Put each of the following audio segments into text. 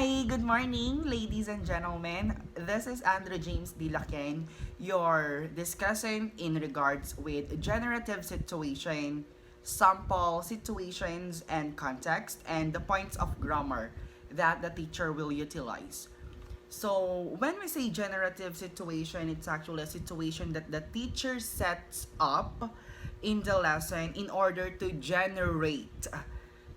Hi, good morning, ladies and gentlemen. This is Andrew James Dilaken, your discussant in regards with generative situation, sample situations and context, and the points of grammar that the teacher will utilize. So, when we say generative situation, it's actually a situation that the teacher sets up in the lesson in order to generate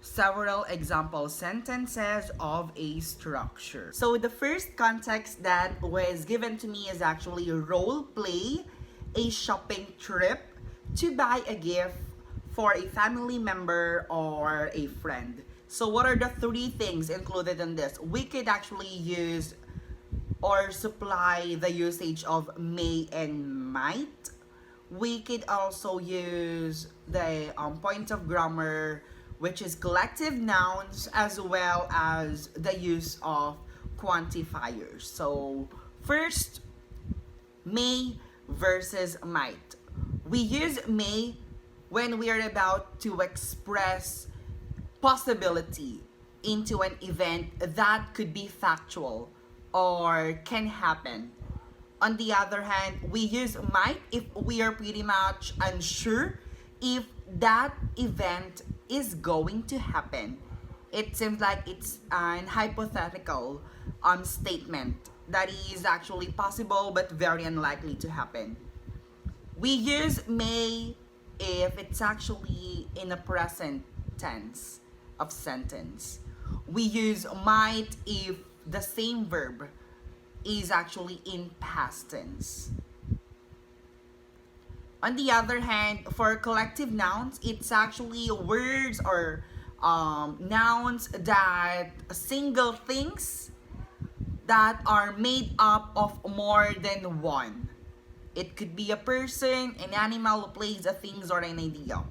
several example sentences of a structure. So the first context that was given to me is actually a role play, a shopping trip to buy a gift for a family member or a friend. So what are the three things included in this? We could actually use or supply the usage of may and might. We could also use the points of grammar, which is collective nouns, as well as the use of quantifiers. So first, may versus might. We use may when we are about to express possibility into an event that could be factual or can happen. On the other hand, we use might if we are pretty much unsure if that event is going to happen. It seems like it's an hypothetical statement that is actually possible but very unlikely to happen. We use may if it's actually in a present tense of sentence. We use might if the same verb is actually in past tense. On the other hand, for collective nouns, it's actually words or nouns that single things that are made up of more than one. It could be a person, an animal, a place, a things, or an idea.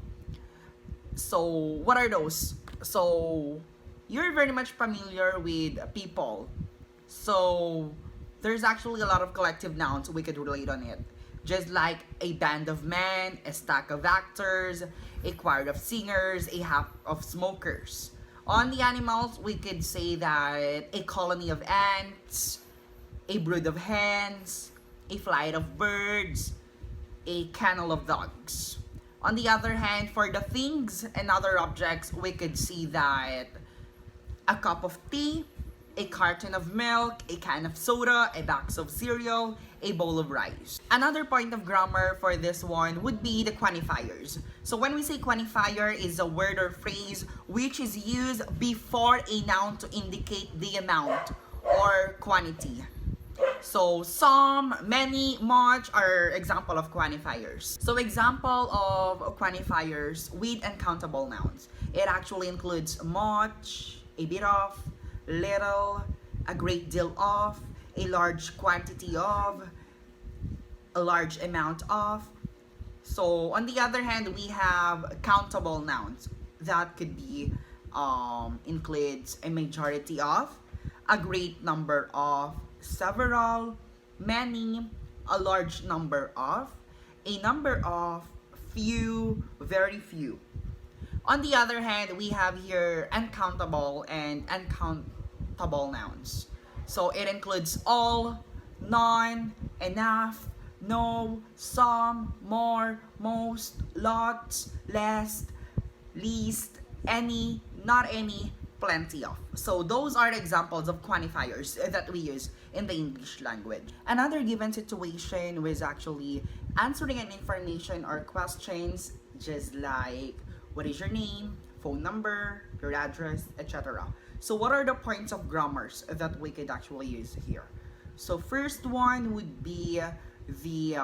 So, what are those? So, you're very much familiar with people. So, there's actually a lot of collective nouns we could relate on it. Just like a band of men, a stack of actors, a choir of singers, a half of smokers. On the animals, we could say that a colony of ants, a brood of hens, a flight of birds, a kennel of dogs. On the other hand, for the things and other objects, we could see that a cup of tea, a carton of milk, a can of soda, a box of cereal, a bowl of rice. Another point of grammar for this one would be the quantifiers. So when we say quantifier is a word or phrase which is used before a noun to indicate the amount or quantity. So some, many, much are example of quantifiers. So example of quantifiers with uncountable nouns. It actually includes much, a bit of, little, a great deal of, a large quantity of, a large amount of. So on the other hand, we have countable nouns that could be includes a majority of, a great number of, several, many, a large number of, a number of, few, very few. On the other hand, we have here uncountable and uncountable nouns. So it includes all, none, enough, no, some, more, most, lots, less, least, any, not any, plenty of. So those are the examples of quantifiers that we use in the English language. Another given situation was actually answering an information or questions just like what is your name, phone number, your address, etc. So what are the points of grammars that we could actually use here? So first one would be the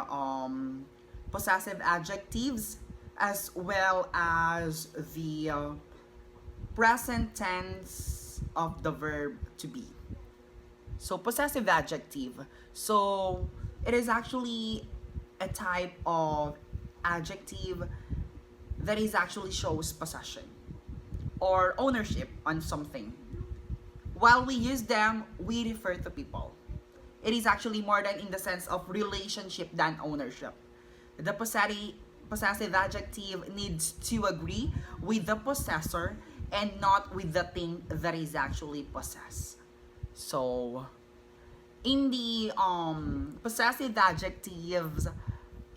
possessive adjectives as well as the present tense of the verb to be. So possessive adjective. So it is actually a type of adjective that is actually shows possession or ownership on something. While we use them, we refer to people. It is actually more than in the sense of relationship than ownership. The possessive adjective needs to agree with the possessor and not with the thing that is actually possessed. So in the possessive adjectives,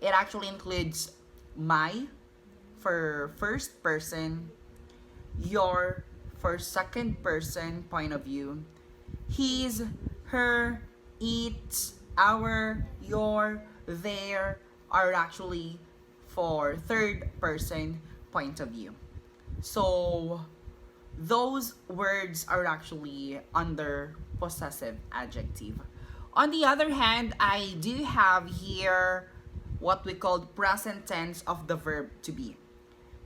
it actually includes my for first person, your for second person point of view, his, her, it, our, your, their are actually for third person point of view. So those words are actually under possessive adjective. On the other hand, I do have here what we call present tense of the verb to be.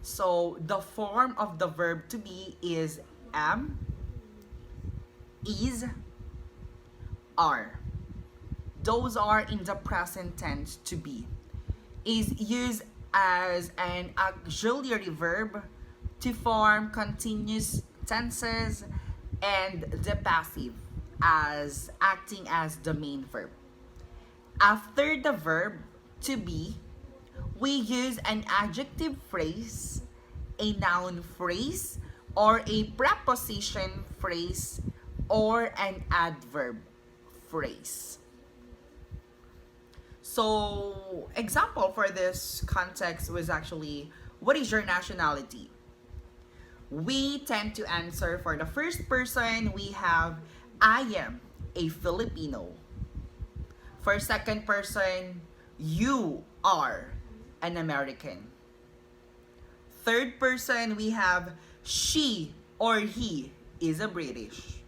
So the form of the verb to be is am, is, are. Those are in the present tense to be. Is used as an auxiliary verb to form continuous tenses, and the passive as acting as the main verb. After the verb to be, we use an adjective phrase, a noun phrase, or a preposition phrase, or an adverb phrase. So, example for this context was actually, what is your nationality? We tend to answer for the first person, we have, I am a Filipino. For second person, you are an American. Third person, we have, she or he is a British.